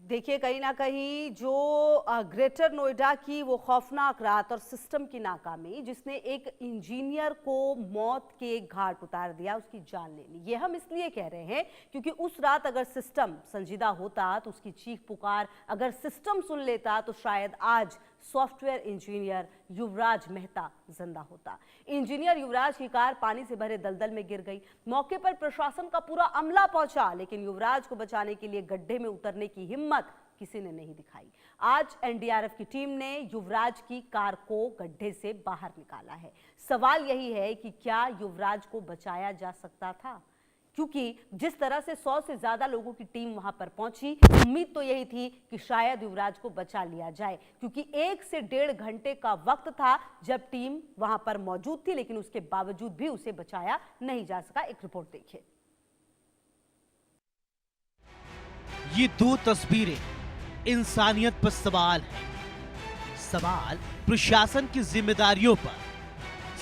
देखिए, कहीं ना कहीं जो ग्रेटर नोएडा की वो खौफनाक रात और सिस्टम की नाकामी जिसने एक इंजीनियर को मौत के घाट उतार दिया, उसकी जान ले ली। ये हम इसलिए कह रहे हैं क्योंकि उस रात अगर सिस्टम संजीदा होता तो उसकी चीख पुकार अगर सिस्टम सुन लेता तो शायद आज सॉफ्टवेयर इंजीनियर युवराज मेहता जिंदा होता। इंजीनियर युवराज की कार पानी से भरे दलदल में गिर गई। मौके पर प्रशासन का पूरा अमला पहुंचा, लेकिन युवराज को बचाने के लिए गड्ढे में उतरने की हिम्मत किसी ने नहीं दिखाई। आज एनडीआरएफ की टीम ने युवराज की कार को गड्ढे से बाहर निकाला है। सवाल यही है कि क्या युवराज को बचाया जा सकता था? क्योंकि जिस तरह से 100 से ज्यादा लोगों की टीम वहां पर पहुंची, उम्मीद तो यही थी कि शायद युवराज को बचा लिया जाए, क्योंकि 1 से 1.5 घंटे का वक्त था जब टीम वहां पर मौजूद थी, लेकिन उसके बावजूद भी उसे बचाया नहीं जा सका। एक रिपोर्ट देखिए। ये दो तस्वीरें इंसानियत पर सवाल है। सवाल प्रशासन की जिम्मेदारियों पर,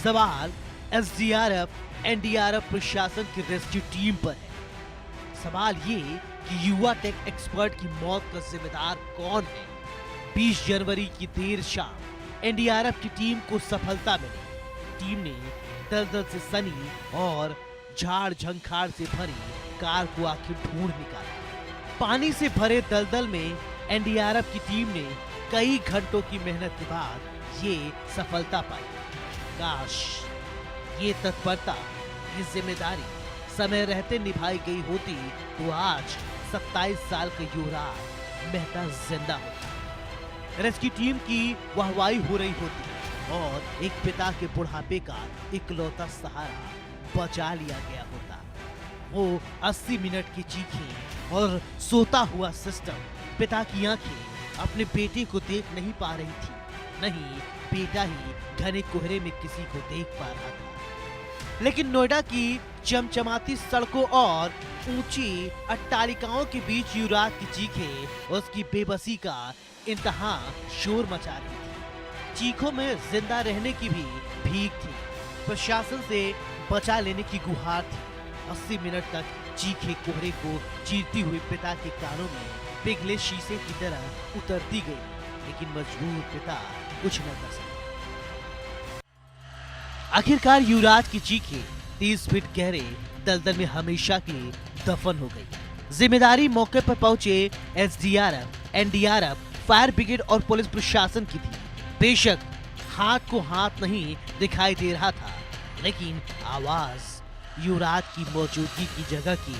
सवाल एसडीआरएफ एनडीआरएफ प्रशासन की रेस्क्यू टीम पर है। सवाल ये कि युवा टेक एक्सपर्ट की मौत का जिम्मेदार कौन है। 20 जनवरी की देर शाम एनडीआरएफ की टीम को सफलता मिली। टीम ने दलदल से सनी और झाड़ झंखाड़ से भरी कार को आखिर ढूंढ निकाला। पानी से भरे दलदल में एनडीआरएफ की टीम ने कई घंटों की मेहनत के बाद ये सफलता पाई। काश ये तत्परता, ये जिम्मेदारी समय रहते निभाई गई होती तो आज 27 साल का युवराज मेहता जिंदा होता। रेस्क्यू टीम की वाहवाही हो रही होती और एक पिता के बुढ़ापे का इकलौता सहारा बचा लिया गया होता। वो 80 मिनट की चीखें और सोता हुआ सिस्टम, पिता की आंखें अपने बेटे को देख नहीं पा रही थी, नहीं बेटा ही घने कोहरे में किसी को देख पा रहा था। लेकिन नोएडा की चमचमाती सड़कों और ऊंची अट्टालिकाओं के बीच युवराज की चीखें उसकी बेबसी का इंतहा शोर मचा रही थी। चीखों में जिंदा रहने की भी भीख थी, प्रशासन से बचा लेने की गुहार थी। 80 मिनट तक चीखें कोहरे को चीरती हुई पिता के कानों में पिघले शीशे की तरह उतरती गई, लेकिन मजबूर पिता कुछ न कर सका। आखिरकार युवराज की चीखें 30 फीट गहरे दलदल में हमेशा के लिए दफन हो गई। जिम्मेदारी मौके पर पहुंचे एसडीआरएफ, एनडीआरएफ, फायर ब्रिगेड और पुलिस प्रशासन की थी। बेशक हाथ को हाथ नहीं दिखाई दे रहा था, लेकिन आवाज युवराज की मौजूदगी की जगह की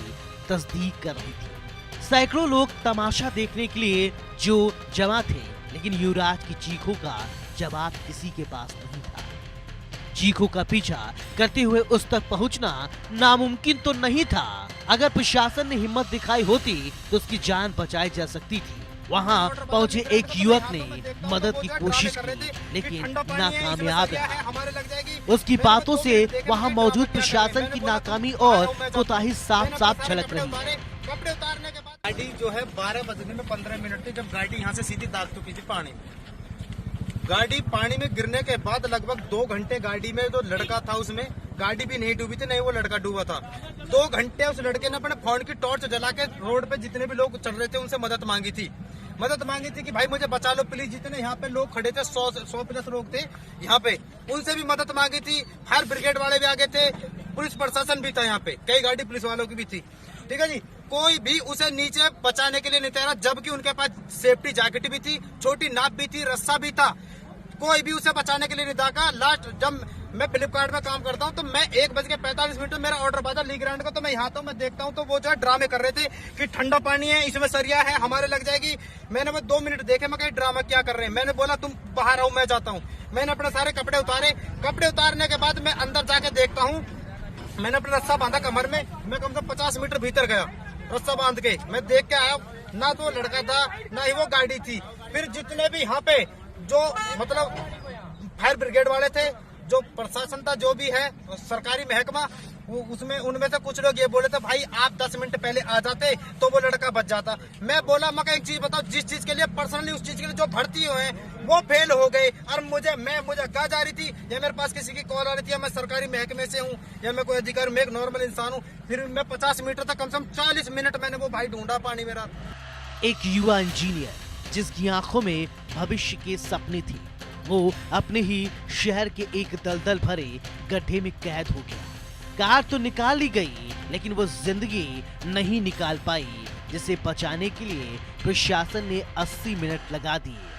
तस्दीक कर रही थी। सैकड़ों लोग तमाशा देखने के लिए जो जमा थे, लेकिन युवराज की चीखों का जवाब किसी के पास नहीं था। चीखों का पीछा करते हुए उस तक पहुंचना नामुमकिन तो नहीं था। अगर प्रशासन ने हिम्मत दिखाई होती तो उसकी जान बचाई जा सकती थी। वहां पहुंचे एक युवक ने मदद की कोशिश की, लेकिन नाकामयाब रहा। उसकी बातों से वहां मौजूद प्रशासन की नाकामी और कोताही साफ साफ झलक रही है। कपड़े उतारने के बाद गाड़ी जो है 12 बजने में 15 मिनट थी जब गाड़ी यहाँ से सीधी दाग चुकी थी पानी में। गाड़ी पानी में गिरने के बाद लगभग 2 घंटे गाड़ी में जो लड़का था उसमें गाड़ी भी नहीं डूबी थी, नहीं वो लड़का डूबा था। 2 घंटे उस लड़के ने अपने फोन की टॉर्च जला के रोड पे जितने भी लोग चल रहे थे उनसे मदद मांगी थी कि भाई मुझे बचा लो प्लीज। जितने यहाँ पे लोग खड़े थे 100 प्लस लोग थे यहाँ पे, उनसे भी मदद मांगी थी। फायर ब्रिगेड वाले भी आगे थे, पुलिस प्रशासन भी था यहाँ पे, कई गाड़ी पुलिस वालों की भी थी। ठीक है जी, कोई भी उसे नीचे बचाने के लिए नहीं तैयार, जबकि उनके पास सेफ्टी जैकेट भी थी, छोटी नाप भी थी, रस्सा भी था। कोई भी उसे बचाने के लिए नहीं दागा। लास्ट जब मैं फ्लिपकार्ट में काम करता हूँ तो मैं 1:45 में मेरा ऑर्डर बाजा ली ग्रांड का, तो मैं यहाँ तो मैं देखता हूँ तो वो जो है ड्रामे कर रहे थे कि ठंडा पानी है, इसमें सरिया है, हमारे लग जाएगी। मैंने 2 मिनट देखे, मैं कहीं ड्रामा क्या कर रहे हैं। मैंने बोला तुम बाहर आओ, मैं जाता हूँ। मैंने अपने सारे कपड़े उतारे। कपड़े उतारने के बाद मैं अंदर जाके देखता हूँ, मैंने अपना रस्सा बांधा कमर में। मैं कम से कम 50 मीटर भीतर गया रस्सा बांध के। मैं देख के आया, ना तो लड़का था ना ही वो गाड़ी थी। फिर जितने भी यहाँ पे जो मतलब फायर ब्रिगेड वाले थे, जो प्रशासन था, जो भी है सरकारी महकमा, उसमें उनमें से कुछ लोग ये बोले थे भाई आप 10 मिनट पहले आ जाते तो वो लड़का बच जाता। मैं बोला मैं एक चीज बताओ, जिस चीज के लिए पर्सनली उस चीज के लिए जो भर्ती हुए हैं वो फेल हो गए, और मुझे कहा जा रही थी या मेरे पास किसी की कॉल आ रही थी या मैं सरकारी महकमे से हूँ या मैं कोई अधिकारी, मैं एक नॉर्मल इंसान हूँ। फिर मैं 50 मीटर तक कम से कम 40 मिनट मैंने वो भाई ढूंढा पानी में। एक युवा इंजीनियर जिसकी आंखों में भविष्य के सपने थे, वो अपने ही शहर के एक दलदल भरे गड्ढे में कैद हो गया। कार तो निकाल ली गई, लेकिन वो जिंदगी नहीं निकाल पाई, जिसे बचाने के लिए प्रशासन ने 80 मिनट लगा दिए।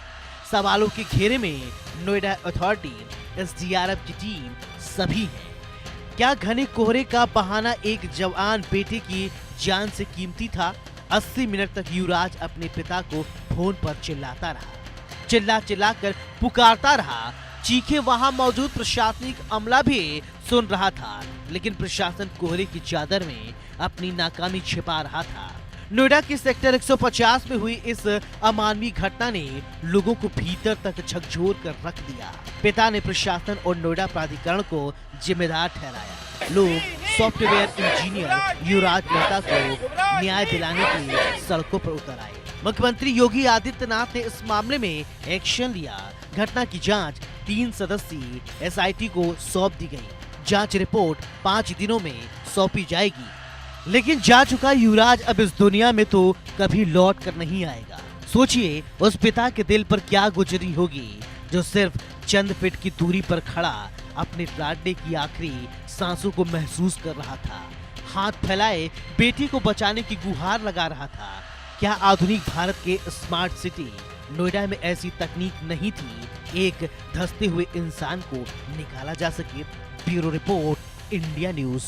सवालों के घेरे में नोएडा अथॉरिटी, एसडीआरएफ की टीम सभी है। क्या घने कोहरे का बहाना एक जवान बेटे की जान से कीमती था? 80 मिनट तक युवराज अपने पिता को फोन पर चिल्लाता रहा, चिल्ला कर पुकारता रहा। चीखे वहां मौजूद प्रशासनिक अमला भी सुन रहा था, लेकिन प्रशासन कोहरे की चादर में अपनी नाकामी छिपा रहा था। नोएडा के सेक्टर 150 में हुई इस अमानवीय घटना ने लोगों को भीतर तक झकझोर कर रख दिया। पिता ने प्रशासन और नोएडा प्राधिकरण को जिम्मेदार ठहराया। लोग सॉफ्टवेयर इंजीनियर युवराज मेहता को न्याय दिलाने के लिए सड़कों पर उतर आए। मुख्यमंत्री योगी आदित्यनाथ ने इस मामले में एक्शन लिया। घटना की जांच 3 सदस्यीय एसआईटी को सौंप दी गई। जांच रिपोर्ट 5 दिनों में सौंपी जाएगी। लेकिन जा चुका युवराज अब इस दुनिया में तो कभी लौट कर नहीं आएगा। सोचिए उस पिता के दिल पर क्या गुजरी होगी, जो सिर्फ चंद फीट की दूरी पर खड़ा अपने लाडले की आखिरी सांसों को महसूस कर रहा था। हाथ फैलाए बेटी को बचाने की गुहार लगा रहा था। क्या आधुनिक भारत के स्मार्ट सिटी नोएडा में ऐसी तकनीक नहीं थी एक धंसते हुए इंसान को निकाला जा सके? Bureau report, India news.